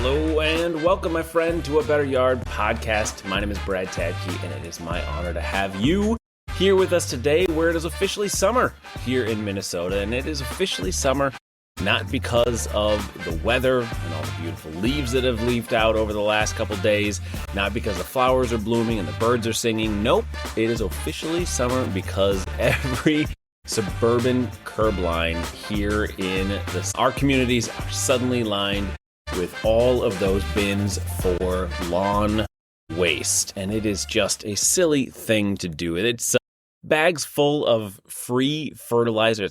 Hello and welcome, my friend, to A Better Yard podcast. My name is Brad Tadke, and it is my honor to have you here with us today, where it is officially summer here in Minnesota. And it is officially summer not because of the weather and all the beautiful leaves that have leafed out over the last couple days, not because the flowers are blooming and the birds are singing. Nope, it is officially summer because every suburban curb line here in our communities are suddenly lined with all of those bins for lawn waste. And it is just a silly thing to do. It's bags full of free fertilizer.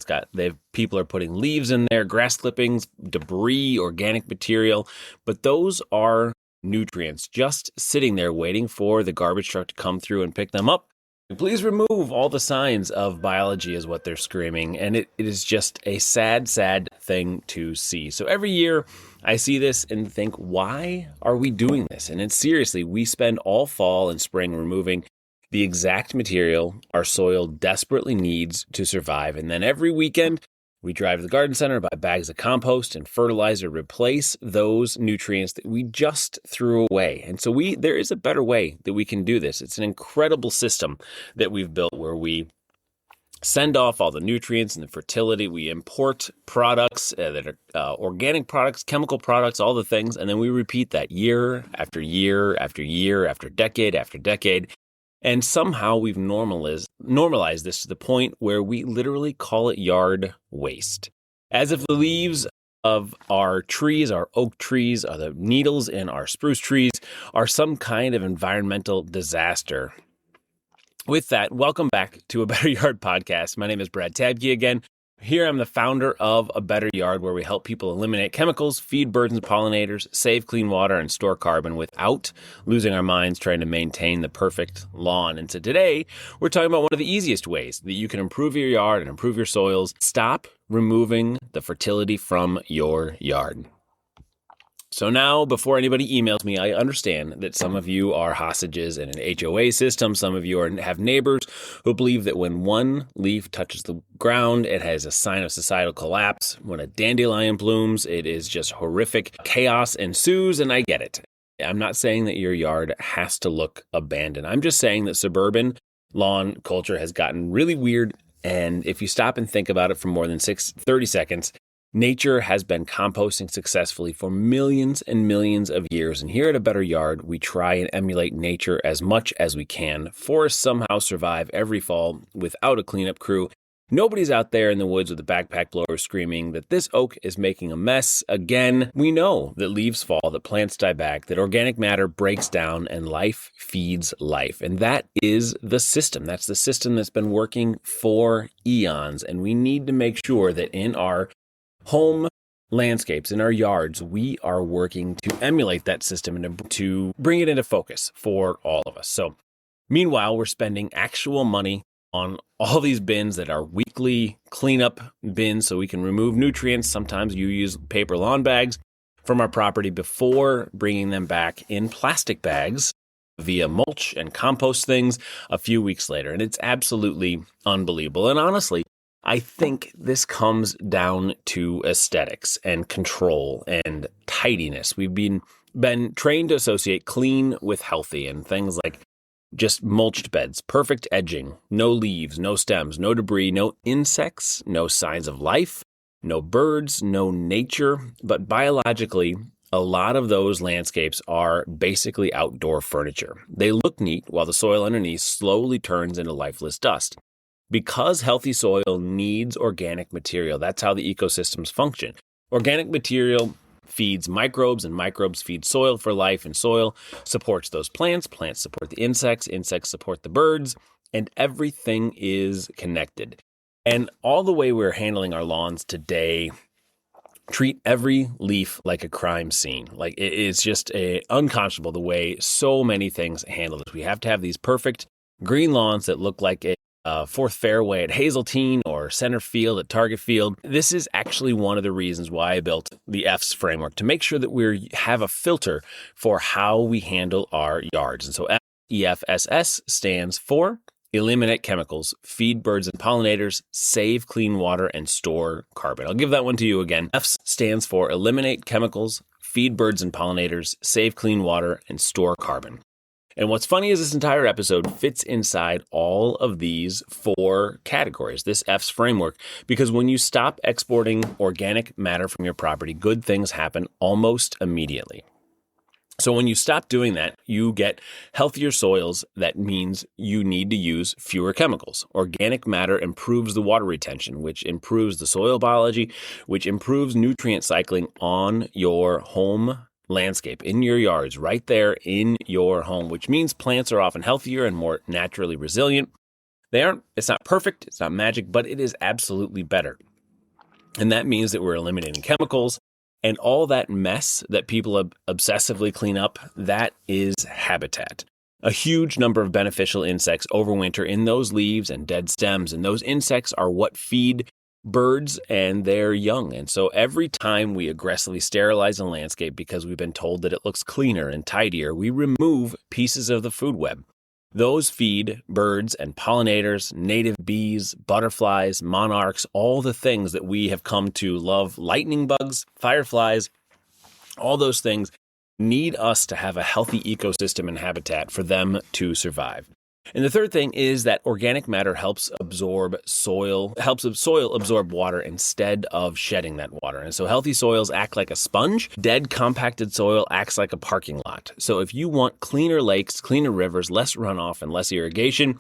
People are putting leaves in there, grass clippings, debris, organic material, but those are nutrients just sitting there waiting for the garbage truck to come through and pick them up. Please remove all the signs of biology is what they're screaming. And it is just a sad, sad thing to see. So every year I see this and think, why are we doing this? And it's seriously, we spend all fall and spring removing the exact material our soil desperately needs to survive. And then every weekend we drive to the garden center, buy bags of compost and fertilizer, replace those nutrients that we just threw away. And so there is a better way that we can do this. It's an incredible system that we've built where we send off all the nutrients and the fertility. We import products that are organic products, chemical products, all the things. And then we repeat that year after year after year after decade after decade. And somehow we've normalized this to the point where we literally call it yard waste. As if the leaves of our trees, our oak trees, or the needles in our spruce trees are some kind of environmental disaster. With that, welcome back to A Better Yard podcast. My name is Brad Tabke again. Here I'm the founder of A Better Yard, where we help people eliminate chemicals, feed birds and pollinators, save clean water, and store carbon without losing our minds trying to maintain the perfect lawn. And so today, we're talking about one of the easiest ways that you can improve your yard and improve your soils. Stop removing the fertility from your yard. So now, before anybody emails me, I understand that some of you are hostages in an HOA system. Some of you have neighbors who believe that when one leaf touches the ground, it has a sign of societal collapse. When a dandelion blooms, it is just horrific. Chaos ensues, and I get it. I'm not saying that your yard has to look abandoned. I'm just saying that suburban lawn culture has gotten really weird. And if you stop and think about it for more than 30 seconds, nature has been composting successfully for millions and millions of years. And here at A Better Yard, we try and emulate nature as much as we can. Forests somehow survive every fall without a cleanup crew. Nobody's out there in the woods with a backpack blower screaming that this oak is making a mess again. We know that leaves fall, that plants die back, that organic matter breaks down, and life feeds life. And that is the system. That's the system that's been working for eons. And we need to make sure that in our home landscapes, in our yards, we are working to emulate that system and to bring it into focus for all of us. So meanwhile, we're spending actual money on all these bins that are weekly cleanup bins so we can remove nutrients. Sometimes you use paper lawn bags from our property before bringing them back in plastic bags via mulch and compost things a few weeks later. And it's absolutely unbelievable. And honestly, I think this comes down to aesthetics and control and tidiness. We've been trained to associate clean with healthy, and things like just mulched beds, perfect edging, no leaves, no stems, no debris, no insects, no signs of life, no birds, no nature. But biologically, a lot of those landscapes are basically outdoor furniture. They look neat while the soil underneath slowly turns into lifeless dust. Because healthy soil needs organic material, that's how the ecosystems function. Organic material feeds microbes, and microbes feed soil for life, and soil supports those plants. Plants support the insects. Insects support the birds, and everything is connected. And all the way we're handling our lawns today treat every leaf like a crime scene. Like, it's just unconscionable the way so many things handle this. We have to have these perfect green lawns that look like a fourth fairway at Hazeltine or center field at Target Field. This is actually one of the reasons why I built the FEFS framework, to make sure that we have a filter for how we handle our yards. And so FEFS stands for eliminate chemicals, feed birds and pollinators, save clean water, and store carbon. I'll give that one to you again. FEFS stands for eliminate chemicals, feed birds and pollinators, save clean water, and store carbon. And what's funny is this entire episode fits inside all of these 4 categories, this FEFS framework, because when you stop exporting organic matter from your property, good things happen almost immediately. So when you stop doing that, you get healthier soils. That means you need to use fewer chemicals. Organic matter improves the water retention, which improves the soil biology, which improves nutrient cycling on your home landscape, in your yards, right there in your home, which means plants are often healthier and more naturally resilient. It's not perfect, it's not magic, but it is absolutely better. And that means that we're eliminating chemicals and all that mess that people obsessively clean up. That is habitat. A huge number of beneficial insects overwinter in those leaves and dead stems, and those insects are what feed birds and their young. And so every time we aggressively sterilize a landscape because we've been told that it looks cleaner and tidier, we remove pieces of the food web. Those feed birds and pollinators, native bees, butterflies, monarchs, all the things that we have come to love. Lightning bugs, fireflies, all those things need us to have a healthy ecosystem and habitat for them to survive. And the third thing is that organic matter helps soil absorb water instead of shedding that water. And so healthy soils act like a sponge. Dead, compacted soil acts like a parking lot. So if you want cleaner lakes, cleaner rivers, less runoff, and less irrigation,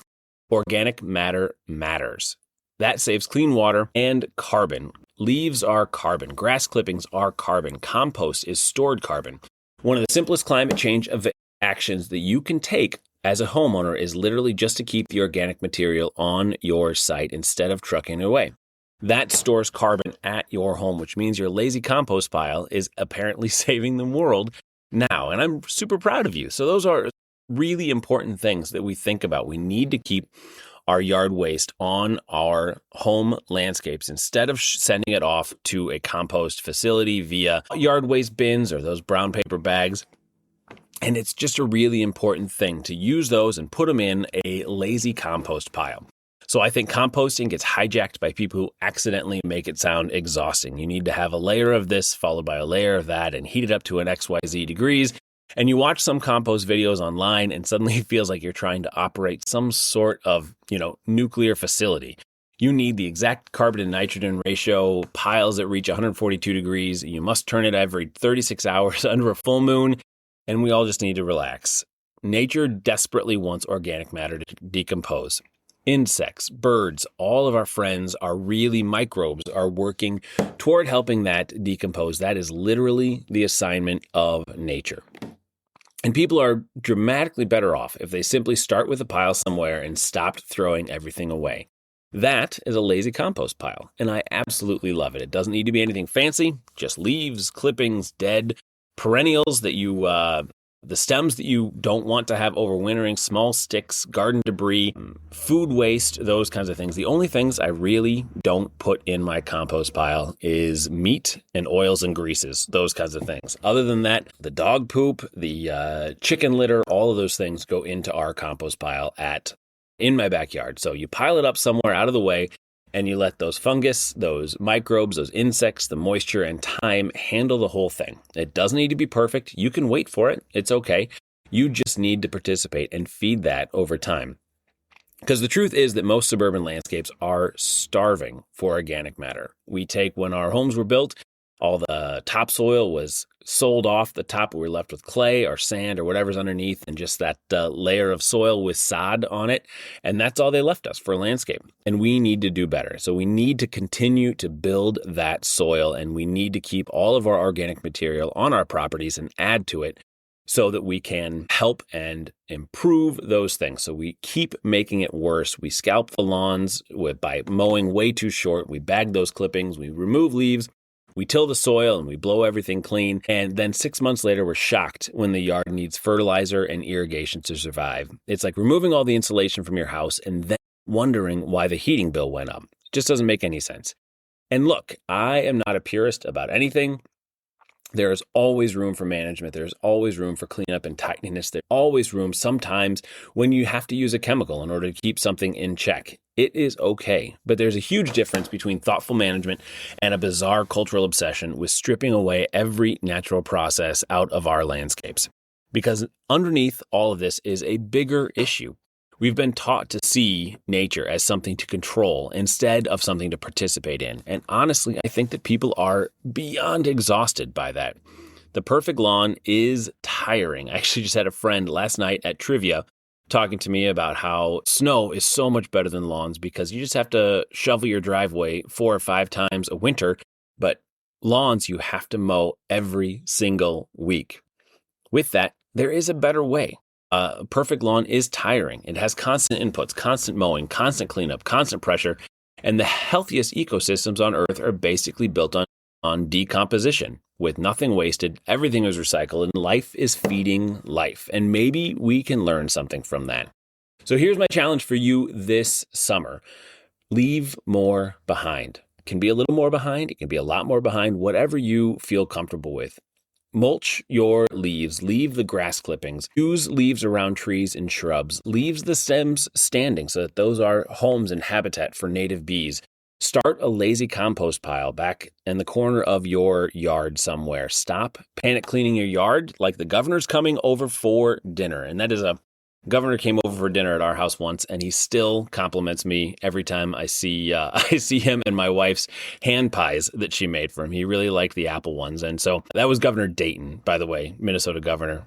organic matter matters. That saves clean water and carbon. Leaves are carbon. Grass clippings are carbon. Compost is stored carbon. One of the simplest climate change actions that you can take as a homeowner is literally just to keep the organic material on your site instead of trucking it away. That stores carbon at your home, which means your lazy compost pile is apparently saving the world now. And I'm super proud of you. So those are really important things that we think about. We need to keep our yard waste on our home landscapes instead of sending it off to a compost facility via yard waste bins or those brown paper bags. And it's just a really important thing to use those and put them in a lazy compost pile. So I think composting gets hijacked by people who accidentally make it sound exhausting. You need to have a layer of this followed by a layer of that and heat it up to an XYZ degrees. And you watch some compost videos online and suddenly it feels like you're trying to operate some sort of, nuclear facility. You need the exact carbon and nitrogen ratio, piles that reach 142 degrees. You must turn it every 36 hours under a full moon. And we all just need to relax. Nature desperately wants organic matter to decompose. Insects, birds, all of our friends, our really microbes are working toward helping that decompose. That is literally the assignment of nature. And people are dramatically better off if they simply start with a pile somewhere and stop throwing everything away. That is a lazy compost pile, and I absolutely love it. It doesn't need to be anything fancy, just leaves, clippings, dead perennials the stems that you don't want to have overwintering, small sticks, garden debris, food waste, those kinds of things. The only things I really don't put in my compost pile is meat and oils and greases, those kinds of things. Other than that, the dog poop, the chicken litter, all of those things go into our compost pile in my backyard. So you pile it up somewhere out of the way, and you let those fungus, those microbes, those insects, the moisture and time handle the whole thing. It doesn't need to be perfect. You can wait for it. It's okay. You just need to participate and feed that over time. Because the truth is that most suburban landscapes are starving for organic matter. When our homes were built, all the topsoil was sold off the top. We were left with clay or sand or whatever's underneath and just that layer of soil with sod on it. And that's all they left us for a landscape. And we need to do better. So we need to continue to build that soil, and we need to keep all of our organic material on our properties and add to it so that we can help and improve those things. So we keep making it worse. We scalp the lawns by mowing way too short. We bag those clippings. We remove leaves. We till the soil and we blow everything clean. And then 6 months later, we're shocked when the yard needs fertilizer and irrigation to survive. It's like removing all the insulation from your house and then wondering why the heating bill went up. It just doesn't make any sense. And look, I am not a purist about anything. There is always room for management. There's always room for cleanup and tidiness. There's always room sometimes when you have to use a chemical in order to keep something in check. It is okay, but there's a huge difference between thoughtful management and a bizarre cultural obsession with stripping away every natural process out of our landscapes. Because underneath all of this is a bigger issue. We've been taught to see nature as something to control instead of something to participate in. And honestly, I think that people are beyond exhausted by that. The perfect lawn is tiring. I actually just had a friend last night at trivia talking to me about how snow is so much better than lawns because you just have to shovel your driveway 4 or 5 times a winter, but lawns you have to mow every single week. With that, there is a better way. A perfect lawn is tiring. It has constant inputs, constant mowing, constant cleanup, constant pressure, and the healthiest ecosystems on Earth are basically built on decomposition. With nothing wasted, everything is recycled, and life is feeding life. And maybe we can learn something from that. So here's my challenge for you this summer. Leave more behind. It can be a little more behind. It can be a lot more behind, whatever you feel comfortable with. Mulch your leaves, leave the grass clippings, use leaves around trees and shrubs, leaves the stems standing so that those are homes and habitat for native bees. Start a lazy compost pile back in the corner of your yard somewhere. Stop panic cleaning your yard like the governor's coming over for dinner. And that is governor came over for dinner at our house once, and he still compliments me every time I see him and my wife's hand pies that she made for him. He really liked the apple ones. And so that was Governor Dayton, by the way, Minnesota governor.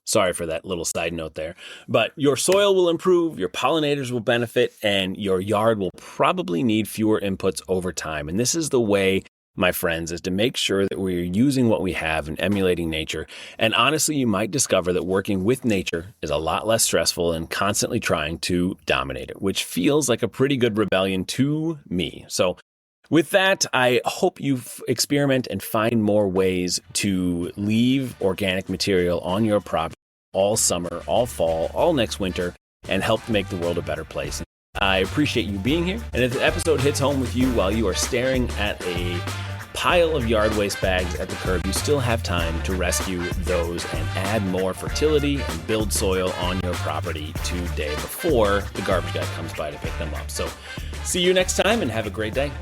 Sorry for that little side note there. But your soil will improve, your pollinators will benefit, and your yard will probably need fewer inputs over time. And this is the way, my friends, is to make sure that we're using what we have and emulating nature. And honestly, you might discover that working with nature is a lot less stressful than constantly trying to dominate it, which feels like a pretty good rebellion to me. So with that, I hope you experiment and find more ways to leave organic material on your property all summer, all fall, all next winter, and help make the world a better place. I appreciate you being here. And if the episode hits home with you while you are staring at a pile of yard waste bags at the curb, you still have time to rescue those and add more fertility and build soil on your property today before the garbage guy comes by to pick them up. So see you next time and have a great day.